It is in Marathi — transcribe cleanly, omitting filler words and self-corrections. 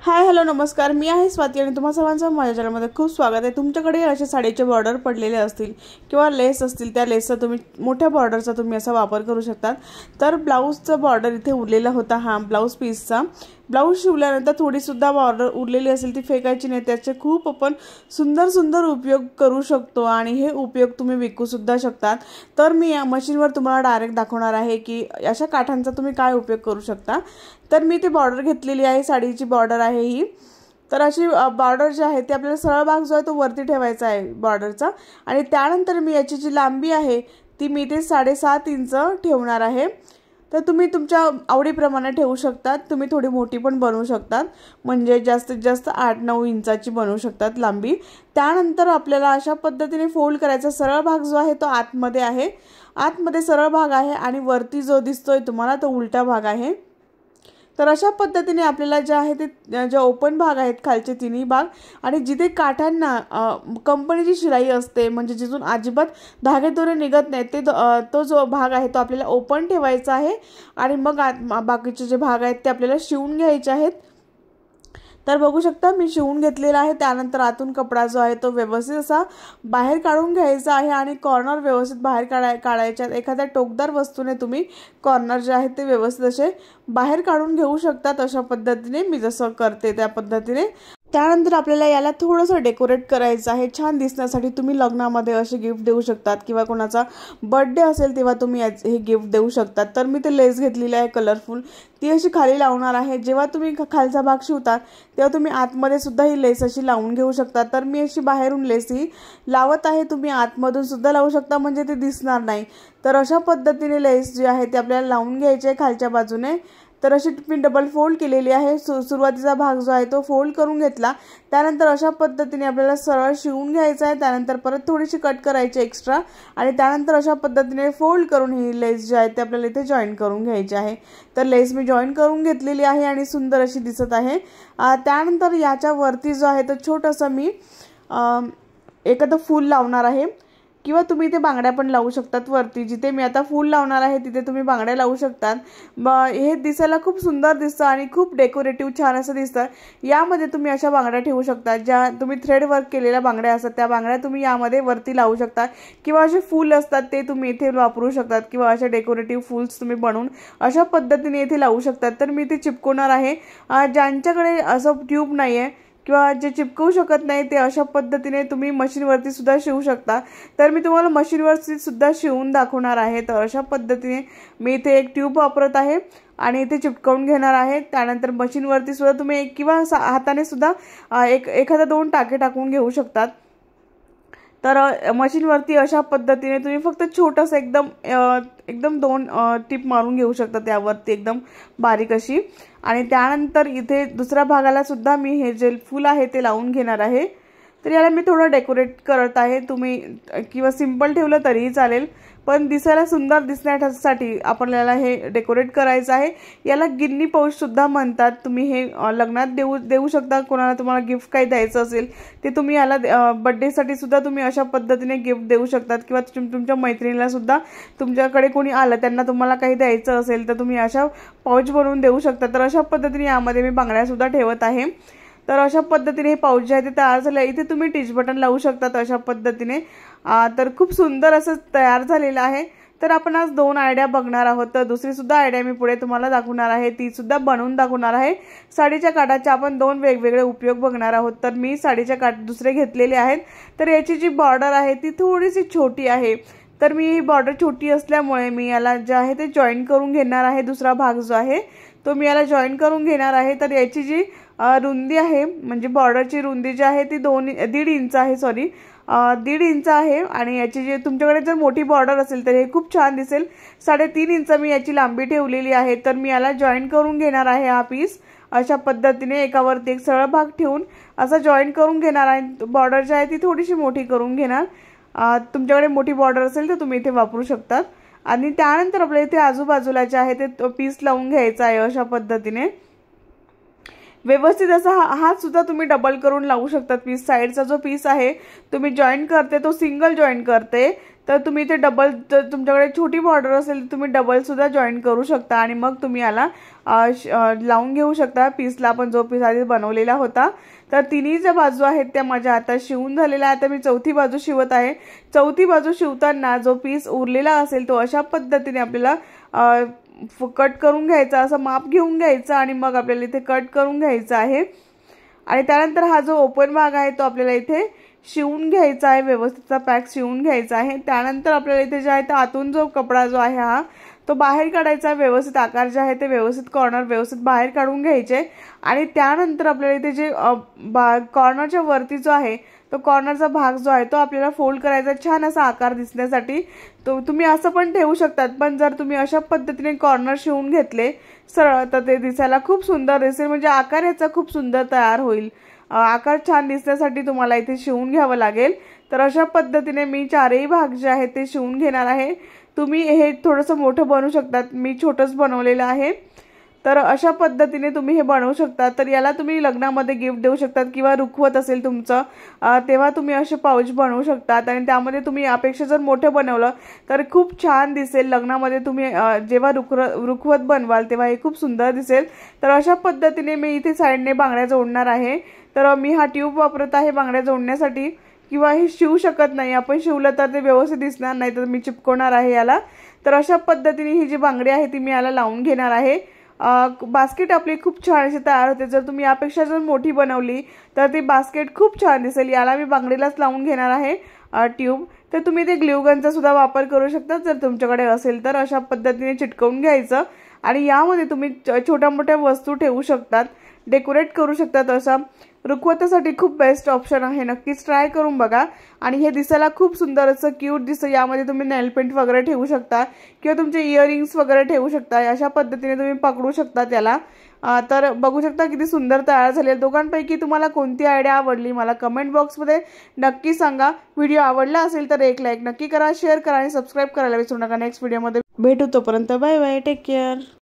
हाय हॅलो नमस्कार, मी आहे स्वाती आणि तुम्हा सर्वांचं माझ्या चॅनलमध्ये खूप स्वागत आहे। तुमच्याकडे असे साडीचे बॉर्डर पडलेले असतील किंवा लेस असतील, त्या लेसचा तुम्ही मोठ्या बॉर्डरचा तुम्ही असा वापर करू शकता। तर ब्लाऊजचा बॉर्डर इथे उरलेला होता, हा ब्लाऊज पीसचा ब्लाऊज शिवल्यानंतर थोडी सुद्धा बॉर्डर उरलेली असेल ती फेकायची नाही, त्याचे खूप आपण सुंदर उपयोग करू शकतो आणि हे उपयोग तुम्ही विकू सुद्धा शकता। तर मी या मशीनवर तुम्हाला डायरेक्ट दाखवणार आहे की अशा काठांचा तुम्ही काय उपयोग करू शकता। तर मी ती बॉर्डर घेतलेली आहे, साडीची बॉर्डर आहे ही। तर अशी बॉर्डर जी आहे ती आपल्याला सरळ भाग जो आहे तो वरती ठेवायचा आहे बॉर्डरचा, आणि त्यानंतर मी याची जी लांबी आहे ती मी ते 7.5 इंच ठेवणार आहे। तर तुम्ही तुमच्या आवडीप्रमाणे ठेवू शकता, तुम्ही थोडी मोठी पण बनवू शकता, म्हणजे जास्तीत जास्त 8-9 इंचाची बनवू शकतात लांबी। त्यानंतर आपल्याला अशा पद्धतीने फोल्ड करायचा, सरळ भाग जो आहे तो आतमध्ये आहे, आतमध्ये सरळ भाग आहे आणि वरती जो दिसतोय तुम्हाला तो उलटा भाग आहे। तर अशा पद्धतीने आपल्याला जे आहे ते जे ओपन भाग आहेत खालचे तिन्ही भाग, आणि जिथे काठांना कंपनीची शिलाई असते म्हणजे जिथून अजिबात धागे दोरे निघत नाही ते तो जो भाग आहे तो आपल्याला ओपन ठेवायचा आहे, आणि मग बाकीचे जे भाग आहेत ते आपल्याला शिवून घ्यायचे आहेत। तर बघू शकता मी शिवून घेतलेला आहे। त्यानंतर आतून कपडा जो आहे तो व्यवस्थित असा बाहेर काढून घ्यायचा आहे आणि कॉर्नर व्यवस्थित बाहेर काढायचे। एखाद्या टोकदार वस्तूने तुम्ही कॉर्नर जे आहे ते व्यवस्थित असे बाहेर काढून घेऊ शकतात, अशा पद्धतीने मी जसं करते त्या पद्धतीने। त्यानंतर आपल्याला याला थोडंसं डेकोरेट करायचं आहे छान दिसण्यासाठी। तुम्ही लग्नामध्ये असे गिफ्ट देऊ शकतात किंवा कोणाचा बर्थडे असेल तेव्हा तुम्ही हे गिफ्ट देऊ शकतात। तर मी ते लेस घेतलेली आहे कलरफुल, ती अशी खाली लावणार आहे। जेव्हा तुम्ही खालचा भाग शिवता तेव्हा तुम्ही आतमध्ये सुद्धा ही लेस अशी लावून घेऊ शकता। तर मी अशी बाहेरून लेस ही लावत आहे, तुम्ही आतमधून सुद्धा लावू शकता म्हणजे ते दिसणार नाही। तर अशा पद्धतीने लेस जी आहे ती आपल्याला लावून घ्यायची आहे खालच्या बाजूने। तर अशी मी डबल फोल्ड केलेली आहे, सुरुवातीचा भाग जो आहे तो फोल्ड करून घेतला। त्यानंतर अशा पद्धतीने आपल्याला सरळ शिवून घ्यायचा आहे, त्यानंतर परत थोडीशी कट करायची एक्स्ट्रा, आणि त्यानंतर अशा पद्धतीने फोल्ड करून ही लेस जी आहे ते आपल्याला इथे जॉईन करून घ्यायची आहे। तर लेस मी जॉईन करून घेतलेली आहे आणि सुंदर अशी दिसत आहे। त्यानंतर याच्या वरती जो आहे तो छोटंसं मी एखादं फूल लावणार आहे, किंवा तुम्ही इथे बांगड्या पण लावू शकतात वरती। जिथे मी आता फूल लावणार आहे तिथे तुम्ही बांगड्या लावू शकतात। हे दिसायला खूप सुंदर दिसतं आणि खूप डेकोरेटिव्ह छान असं दिसतं। यामध्ये तुम्ही अशा बांगड्या ठेवू शकता, ज्या तुम्ही थ्रेड वर्क केलेल्या बांगड्या असतात त्या बांगड्या तुम्ही यामध्ये वरती लावू शकता, किंवा असे फूल असतात ते तुम्ही इथे वापरू शकतात, किंवा अशा डेकोरेटिव्ह फूल्स तुम्ही बनवून अशा पद्धतीने इथे लावू शकतात। तर मी ते चिपकवणार आहे। ज्यांच्याकडे असं ट्यूब नाही आहे किंवा जे चिपकवू शकत नाही ते अशा पद्धतीने तुम्ही मशीनवरती सुद्धा शिवू शकता। तर मी तुम्हाला मशीनवरती सुद्धा शिवून दाखवणार आहे। तर अशा पद्धतीने मी इथे एक ट्यूब वापरत आहे आणि इथे चिपकवून घेणार आहे। त्यानंतर मशीनवरती सुद्धा तुम्ही किंवा हाताने सुद्धा एखादा 2 टाके टाकून घेऊ शकतात। तर मशीनवरती अशा पद्धतीने तुम्ही फक्त छोटंसं एकदम 2 टिप मारून घेऊ शकता त्यावरती एकदम बारीक अशी, आणि त्यानंतर इथे दुसऱ्या भागाला सुद्धा मी हे जे फूल आहे ते लावून घेणार आहे। तर याला मी थोडं डेकोरेट करत आहे, तुम्ही किंवा सिंपल ठेवलं तरीही चालेल, पण दिसायला सुंदर दिसण्यासाठी आपल्याला हे डेकोरेट करायचं आहे। याला गिन्नी पाऊच सुद्धा म्हणतात। तुम्ही हे लग्नात देऊ शकता, कोणाला तुम्हाला गिफ्ट काही द्यायचं असेल ते तुम्ही याला बर्थडेसाठी सुद्धा तुम्ही अशा पद्धतीने गिफ्ट देऊ शकतात, किंवा तुमच्या मैत्रिणीला सुद्धा तुमच्याकडे कोणी आलं त्यांना तुम्हाला काही द्यायचं असेल तर तुम्ही अशा पाऊच बनवून देऊ शकता। तर अशा पद्धतीने यामध्ये मी बांगड्या सुद्धा ठेवत आहे। तर अशा पद्धतीने हे पाऊच जे आहे ते तयार झालं। इथे तुम्ही टिच बटन लावू शकतात अशा पद्धतीने। तर खूप सुंदर असं तयार झालेलं आहे। तर आपण आज 2 आयडिया बघणार आहोत, तर दुसरी सुद्धा आयडिया मी पुढे तुम्हाला दाखवणार आहे, ती सुद्धा बनवून दाखवणार आहे। साडीच्या काठाचे आपण 2 वेगवेगळे उपयोग बघणार आहोत। तर मी साडीच्या काठ दुसरे घेतलेले आहेत। तर याची जी बॉर्डर आहे ती थोडीशी छोटी आहे, तर मी ही बॉर्डर छोटी असल्यामुळे मी याला जे आहे ते जॉईन करून घेणार आहे। दुसरा भाग जो आहे तो मी याला जॉईन करून घेणार आहे। तर याची जी रुंदी आहे म्हणजे बॉर्डरची रुंदी जी आहे ती 1.5 इंच आहे, 1.5 इंच आहे, आणि याची जी तुमच्याकडे जर मोठी बॉर्डर असेल तर हे खूप छान दिसेल। 3.5 इंच मी याची लांबी ठेवलेली आहे। तर मी याला जॉईन करून घेणार आहे हा पीस अशा पद्धतीने, एकावरती एक सरळ भाग ठेवून असा जॉईन करून घेणार आहे। बॉर्डर जी आहे ती थोडीशी मोठी करून घेणार, तुमच्याकडे मोठी बॉर्डर असेल तर तुम्ही इथे वापरू शकतात। आणि त्यानंतर आपल्याला इथे आजूबाजूला जे आहे ते पीस लावून घ्यायचा आहे अशा पद्धतीने। व्यवस्थित असा हात सुद्धा तुम्ही डबल करून लावू शकतात पीस। साईडचा जो पीस आहे तुम्ही जॉईन करते तो सिंगल जॉईन करते, तर तुम्ही ते डबल, तुमच्याकडे छोटी बॉर्डर असेल तुम्ही डबल सुद्धा जॉईन करू शकता आणि मग तुम्ही याला लावून घेऊ शकता पीसला। आपण जो पीस आधी बनवलेला होता, तर तिन्ही ज्या बाजू आहेत त्या माझ्या आता शिवून झालेल्या आहे। आता मी चौथी बाजू शिवत आहे। चौथी बाजू शिवताना जो पीस उरलेला असेल तो अशा पद्धतीने आपल्याला कट करून घ्यायचा, असं माप घेऊन घ्यायचं आणि मग आपल्याला इथे कट करून घ्यायचं आहे। आणि त्यानंतर हा जो ओपन भाग आहे तो आपल्याला इथे शिवून घ्यायचा आहे, व्यवस्थित पॅक शिवून घ्यायचा आहे। त्यानंतर आपल्याला इथे जे आहे आतून जो कपडा जो आहे हा तो बाहेर काढायचा, व्यवस्थित आकार जे आहे ते व्यवस्थित कॉर्नर व्यवस्थित बाहेर काढून घ्यायचे। आणि त्यानंतर आपल्याला इथे जे कॉर्नरच्या वरती जो आहे तो कॉर्नरचा भाग जो आहे तो आपल्याला फोल्ड करायचा छान असा आकार दिसण्यासाठी। तो तुम्ही असं पण ठेवू शकतात, पण जर तुम्ही अशा पद्धतीने कॉर्नर शिवून घेतले सरळ तर ते दिसायला खूप सुंदर दिसेल, म्हणजे आकार याचा खूप सुंदर तयार होईल। आकार छान दिसण्यासाठी तुम्हाला इथे शिवून घ्यावं लागेल। तर अशा पद्धतीने मी चारही भाग जे आहेत ते शिवून घेणार आहे। तुम्ही हे थोडंसं मोठं बनवू शकतात, मी छोटंच बनवलेलं आहे। तर अशा पद्धतीने तुम्ही हे बनवू शकता। तर याला तुम्ही लग्नामध्ये गिफ्ट देऊ शकतात किंवा रुखवत असेल तुमचं तेव्हा तुम्ही असे पाऊच बनवू शकतात आणि त्यामध्ये तुम्ही यापेक्षा जर मोठं बनवलं तर खूप छान दिसेल। लग्नामध्ये तुम्ही जेव्हा रुखवत बनवाल तेव्हा हे खूप सुंदर दिसेल। तर अशा पद्धतीने मी इथे साइडने बांगड्या जोडणार आहे। तर मी हा ट्यूब वापरत आहे बांगड्या जोडण्यासाठी, किंवा हे शिवू शकत नाही आपण, शिवलं तर ते व्यवस्थित दिसणार नाही, तर मी चिपकवणार आहे याला। तर अशा पद्धतीने ही जी बांगडी आहे ती मी याला लावून घेणार आहे। बास्केट आपली खूप छान अशी तयार होते। जर तुम्ही यापेक्षा जर मोठी बनवली तर ती बास्केट खूप छान दिसेल। याला मी बांगडीलाच लावून घेणार आहे ट्यूब। तर तुम्ही ते ग्लू गनचा सुद्धा वापर करू शकता जर तुमच्याकडे असेल तर। अशा पद्धतीने चिटकवून घ्यायचं आणि यामध्ये तुम्ही छोट्या मोठ्या वस्तू ठेवू शकतात, डेकोरेट करू शकतात। असा रुखवतासाठी खूप बेस्ट ऑप्शन आहे, नक्कीच ट्राय करून बघा। आणि हे दिसायला खूप सुंदर असं क्यूट दिसतं। यामध्ये तुम्ही नेल पेंट वगैरे ठेवू शकता किंवा तुमचे इयरिंग्स वगैरे ठेवू शकता। अशा पद्धतीने तुम्ही पकडू शकता त्याला। तर बघू शकता किती सुंदर तयार झाले। दोघांपैकी तुम्हाला कोणती आयडिया आवडली मला कमेंट बॉक्समध्ये नक्की सांगा। व्हिडिओ आवडला असेल तर एक लाईक नक्की करा, शेअर करा आणि सबस्क्राईब करायला विसरू नका। नेक्स्ट व्हिडिओमध्ये भेटू, तोपर्यंत बाय बाय, टेक केअर।